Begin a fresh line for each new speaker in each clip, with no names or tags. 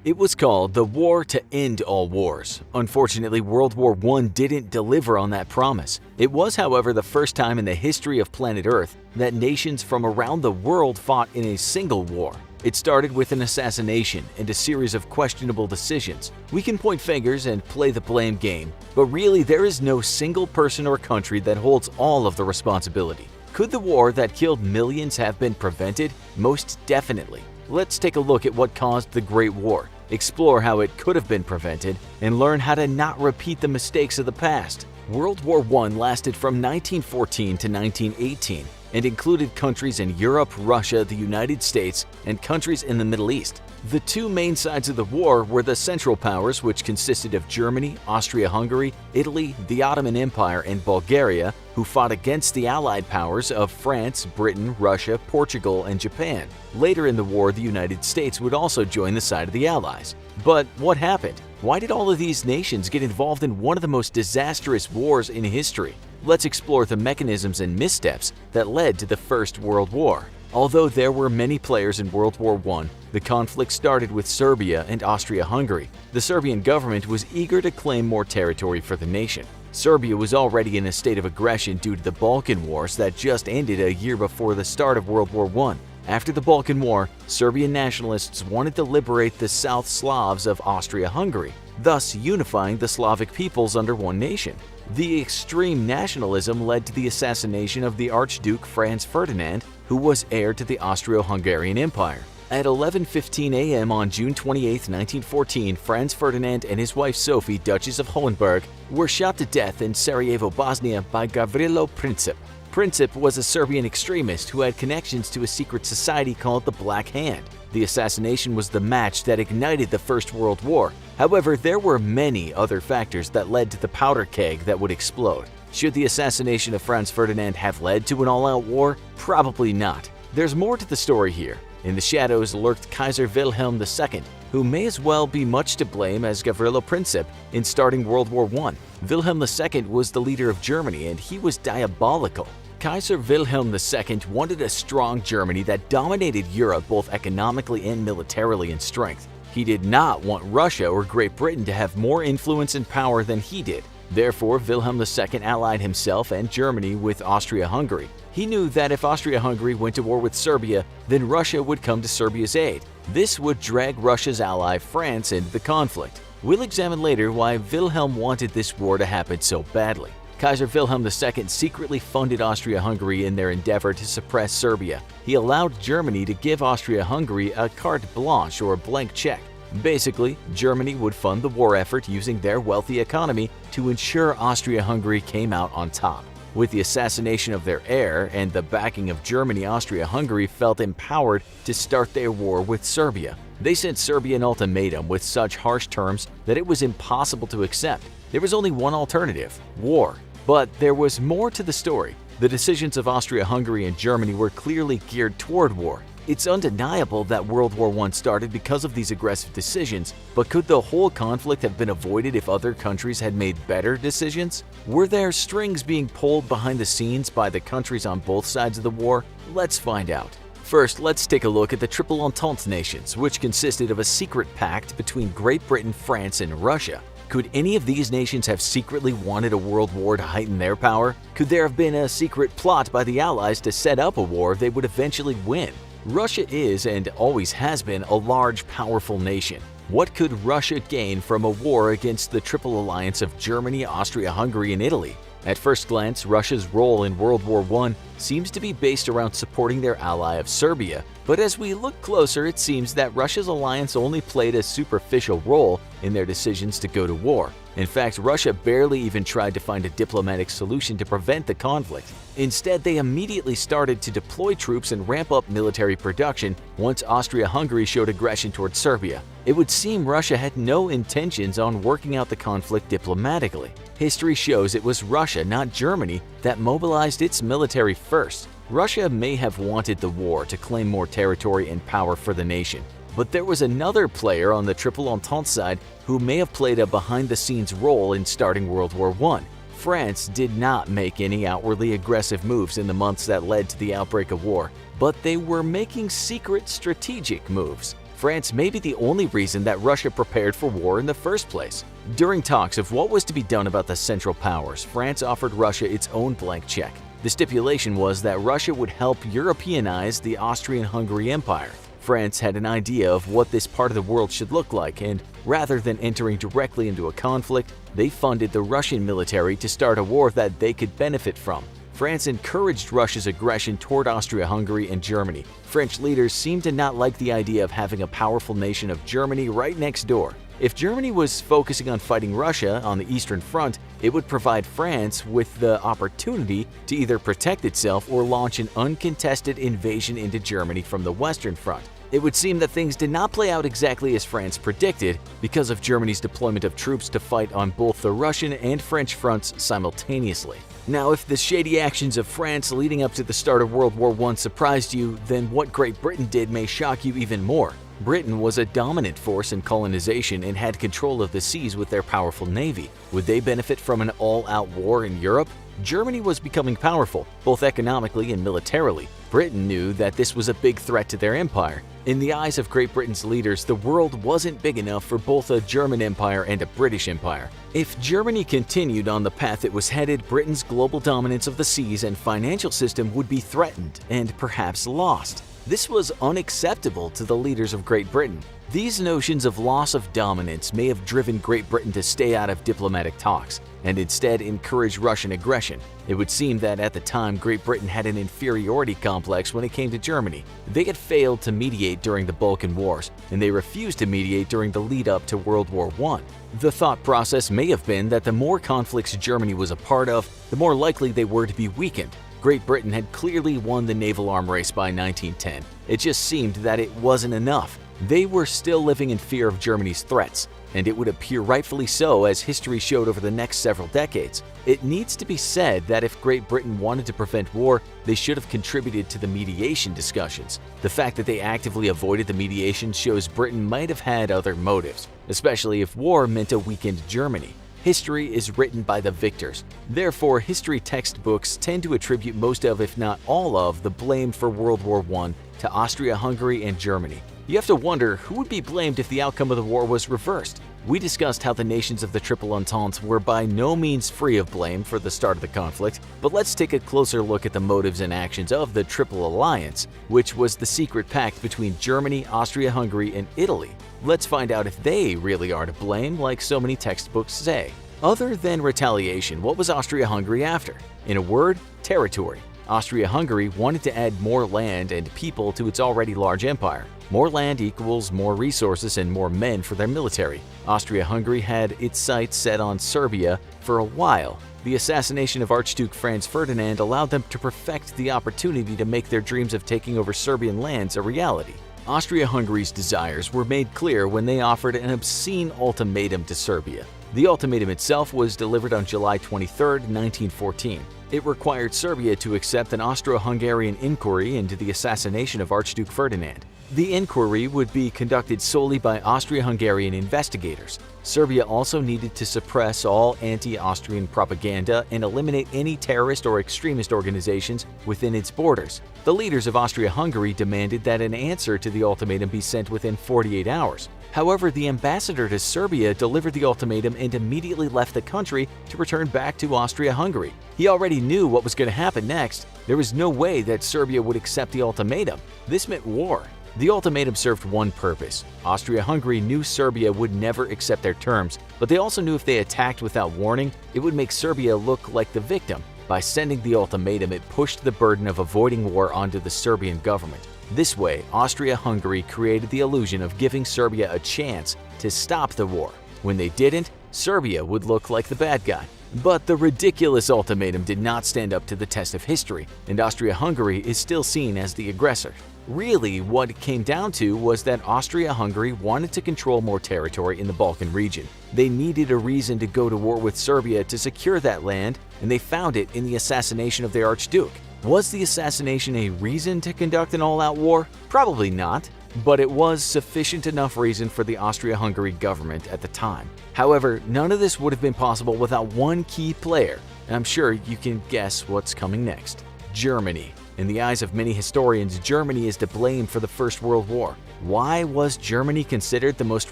It was called the War to End All Wars. Unfortunately, World War I didn't deliver on that promise. It was, however, the first time in the history of planet Earth that nations from around the world fought in a single war. It started with an assassination and a series of questionable decisions. We can point fingers and play the blame game, but really there is no single person or country that holds all of the responsibility. Could the war that killed millions have been prevented? Most definitely. Let's take a look at what caused the Great War, explore how it could have been prevented, and learn how to not repeat the mistakes of the past. World War I lasted from 1914 to 1918 and included countries in Europe, Russia, the United States, and countries in the Middle East. The two main sides of the war were the Central Powers, which consisted of Germany, Austria-Hungary, Italy, the Ottoman Empire, and Bulgaria, who fought against the Allied powers of France, Britain, Russia, Portugal, and Japan. Later in the war, the United States would also join the side of the Allies. But what happened? Why did all of these nations get involved in one of the most disastrous wars in history? Let's explore the mechanisms and missteps that led to the First World War. Although there were many players in World War I, the conflict started with Serbia and Austria-Hungary. The Serbian government was eager to claim more territory for the nation. Serbia was already in a state of aggression due to the Balkan Wars that just ended a year before the start of World War I. After the Balkan War, Serbian nationalists wanted to liberate the South Slavs of Austria-Hungary, thus unifying the Slavic peoples under one nation. The extreme nationalism led to the assassination of the Archduke Franz Ferdinand, who was heir to the Austro-Hungarian Empire. At 11:15 a.m. on June 28, 1914, Franz Ferdinand and his wife Sophie, Duchess of Hohenberg, were shot to death in Sarajevo, Bosnia by Gavrilo Princip. Princip was a Serbian extremist who had connections to a secret society called the Black Hand. The assassination was the match that ignited the First World War. However, there were many other factors that led to the powder keg that would explode. Should the assassination of Franz Ferdinand have led to an all-out war? Probably not. There's more to the story here. In the shadows lurked Kaiser Wilhelm II, who may as well be much to blame as Gavrilo Princip in starting World War I. Wilhelm II was the leader of Germany, and he was diabolical. Kaiser Wilhelm II wanted a strong Germany that dominated Europe both economically and militarily in strength. He did not want Russia or Great Britain to have more influence and power than he did. Therefore, Wilhelm II allied himself and Germany with Austria-Hungary. He knew that if Austria-Hungary went to war with Serbia, then Russia would come to Serbia's aid. This would drag Russia's ally France into the conflict. We'll examine later why Wilhelm wanted this war to happen so badly. Kaiser Wilhelm II secretly funded Austria-Hungary in their endeavor to suppress Serbia. He allowed Germany to give Austria-Hungary a carte blanche or blank check. Basically, Germany would fund the war effort using their wealthy economy to ensure Austria-Hungary came out on top. With the assassination of their heir and the backing of Germany, Austria-Hungary felt empowered to start their war with Serbia. They sent Serbia an ultimatum with such harsh terms that it was impossible to accept. There was only one alternative: war. But there was more to the story. The decisions of Austria-Hungary and Germany were clearly geared toward war. It's undeniable that World War I started because of these aggressive decisions, but could the whole conflict have been avoided if other countries had made better decisions? Were there strings being pulled behind the scenes by the countries on both sides of the war? Let's find out. First, let's take a look at the Triple Entente nations, which consisted of a secret pact between Great Britain, France, and Russia. Could any of these nations have secretly wanted a world war to heighten their power? Could there have been a secret plot by the Allies to set up a war they would eventually win? Russia is, and always has been, a large, powerful nation. What could Russia gain from a war against the Triple Alliance of Germany, Austria-Hungary, and Italy? At first glance, Russia's role in World War I seems to be based around supporting their ally of Serbia, but as we look closer, it seems that Russia's alliance only played a superficial role in their decisions to go to war. In fact, Russia barely even tried to find a diplomatic solution to prevent the conflict. Instead, they immediately started to deploy troops and ramp up military production once Austria-Hungary showed aggression towards Serbia. It would seem Russia had no intentions on working out the conflict diplomatically. History shows it was Russia, not Germany, that mobilized its military first. Russia may have wanted the war to claim more territory and power for the nation, but there was another player on the Triple Entente side who may have played a behind-the-scenes role in starting World War I. France did not make any outwardly aggressive moves in the months that led to the outbreak of war, but they were making secret strategic moves. France may be the only reason that Russia prepared for war in the first place. During talks of what was to be done about the Central Powers, France offered Russia its own blank check. The stipulation was that Russia would help Europeanize the Austrian-Hungary Empire. France had an idea of what this part of the world should look like, and rather than entering directly into a conflict, they funded the Russian military to start a war that they could benefit from. France encouraged Russia's aggression toward Austria-Hungary and Germany. French leaders seemed to not like the idea of having a powerful nation of Germany right next door. If Germany was focusing on fighting Russia on the Eastern Front, it would provide France with the opportunity to either protect itself or launch an uncontested invasion into Germany from the Western Front. It would seem that things did not play out exactly as France predicted because of Germany's deployment of troops to fight on both the Russian and French fronts simultaneously. Now, if the shady actions of France leading up to the start of World War I surprised you, then what Great Britain did may shock you even more. Britain was a dominant force in colonization and had control of the seas with their powerful navy. Would they benefit from an all-out war in Europe? Germany was becoming powerful, both economically and militarily. Britain knew that this was a big threat to their empire. In the eyes of Great Britain's leaders, the world wasn't big enough for both a German empire and a British empire. If Germany continued on the path it was headed, Britain's global dominance of the seas and financial system would be threatened and perhaps lost. This was unacceptable to the leaders of Great Britain. These notions of loss of dominance may have driven Great Britain to stay out of diplomatic talks and instead encourage Russian aggression. It would seem that at the time Great Britain had an inferiority complex when it came to Germany. They had failed to mediate during the Balkan Wars, and they refused to mediate during the lead-up to World War I. The thought process may have been that the more conflicts Germany was a part of, the more likely they were to be weakened. Great Britain had clearly won the naval arm race by 1910. It just seemed that it wasn't enough. They were still living in fear of Germany's threats, and it would appear rightfully so as history showed over the next several decades. It needs to be said that if Great Britain wanted to prevent war, they should have contributed to the mediation discussions. The fact that they actively avoided the mediation shows Britain might have had other motives, especially if war meant a weakened Germany. History is written by the victors. Therefore, history textbooks tend to attribute most of, if not all of, the blame for World War I to Austria-Hungary and Germany. You have to wonder who would be blamed if the outcome of the war was reversed. We discussed how the nations of the Triple Entente were by no means free of blame for the start of the conflict, but let's take a closer look at the motives and actions of the Triple Alliance, which was the secret pact between Germany, Austria-Hungary, and Italy. Let's find out if they really are to blame, like so many textbooks say. Other than retaliation, what was Austria-Hungary after? In a word, territory. Austria-Hungary wanted to add more land and people to its already large empire. More land equals more resources and more men for their military. Austria-Hungary had its sights set on Serbia for a while. The assassination of Archduke Franz Ferdinand allowed them to perfect the opportunity to make their dreams of taking over Serbian lands a reality. Austria-Hungary's desires were made clear when they offered an obscene ultimatum to Serbia. The ultimatum itself was delivered on July 23, 1914. It required Serbia to accept an Austro-Hungarian inquiry into the assassination of Archduke Ferdinand. The inquiry would be conducted solely by Austro-Hungarian investigators. Serbia also needed to suppress all anti-Austrian propaganda and eliminate any terrorist or extremist organizations within its borders. The leaders of Austria-Hungary demanded that an answer to the ultimatum be sent within 48 hours. However, the ambassador to Serbia delivered the ultimatum and immediately left the country to return back to Austria-Hungary. He already knew what was going to happen next. There was no way that Serbia would accept the ultimatum. This meant war. The ultimatum served one purpose. Austria-Hungary knew Serbia would never accept their terms, but they also knew if they attacked without warning, it would make Serbia look like the victim. By sending the ultimatum, it pushed the burden of avoiding war onto the Serbian government. This way, Austria-Hungary created the illusion of giving Serbia a chance to stop the war. When they didn't, Serbia would look like the bad guy. But the ridiculous ultimatum did not stand up to the test of history, and Austria-Hungary is still seen as the aggressor. Really, what it came down to was that Austria-Hungary wanted to control more territory in the Balkan region. They needed a reason to go to war with Serbia to secure that land, and they found it in the assassination of their Archduke. Was the assassination a reason to conduct an all-out war? Probably not, but it was sufficient enough reason for the Austria-Hungary government at the time. However, none of this would have been possible without one key player, and I'm sure you can guess what's coming next: Germany. In the eyes of many historians, Germany is to blame for the First World War. Why was Germany considered the most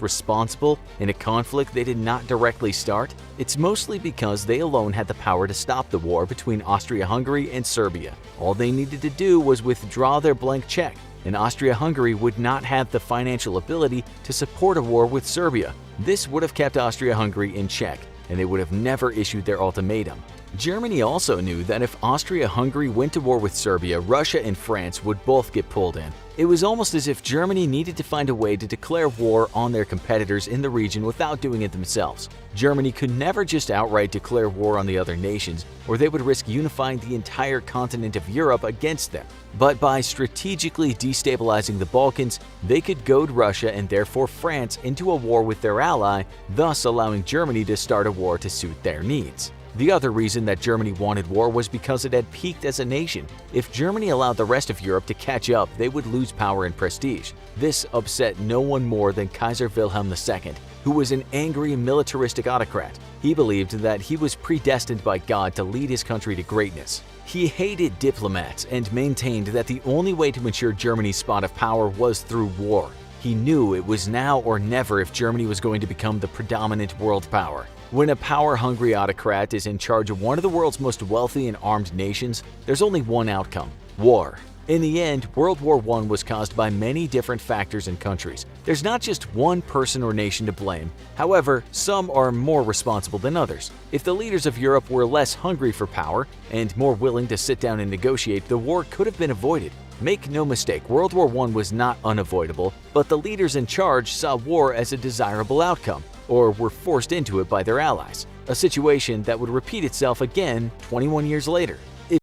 responsible in a conflict they did not directly start? It's mostly because they alone had the power to stop the war between Austria-Hungary and Serbia. All they needed to do was withdraw their blank check, and Austria-Hungary would not have the financial ability to support a war with Serbia. This would have kept Austria-Hungary in check, and they would have never issued their ultimatum. Germany also knew that if Austria-Hungary went to war with Serbia, Russia and France would both get pulled in. It was almost as if Germany needed to find a way to declare war on their competitors in the region without doing it themselves. Germany could never just outright declare war on the other nations, or they would risk unifying the entire continent of Europe against them. But by strategically destabilizing the Balkans, they could goad Russia and therefore France into a war with their ally, thus allowing Germany to start a war to suit their needs. The other reason that Germany wanted war was because it had peaked as a nation. If Germany allowed the rest of Europe to catch up, they would lose power and prestige. This upset no one more than Kaiser Wilhelm II, who was an angry militaristic autocrat. He believed that he was predestined by God to lead his country to greatness. He hated diplomats and maintained that the only way to ensure Germany's spot of power was through war. He knew it was now or never if Germany was going to become the predominant world power. When a power-hungry autocrat is in charge of one of the world's most wealthy and armed nations, there's only one outcome: war. In the end, World War I was caused by many different factors and countries. There's not just one person or nation to blame. However, some are more responsible than others. If the leaders of Europe were less hungry for power and more willing to sit down and negotiate, the war could have been avoided. Make no mistake, World War I was not unavoidable, but the leaders in charge saw war as a desirable outcome, or were forced into it by their allies, a situation that would repeat itself again 21 years later.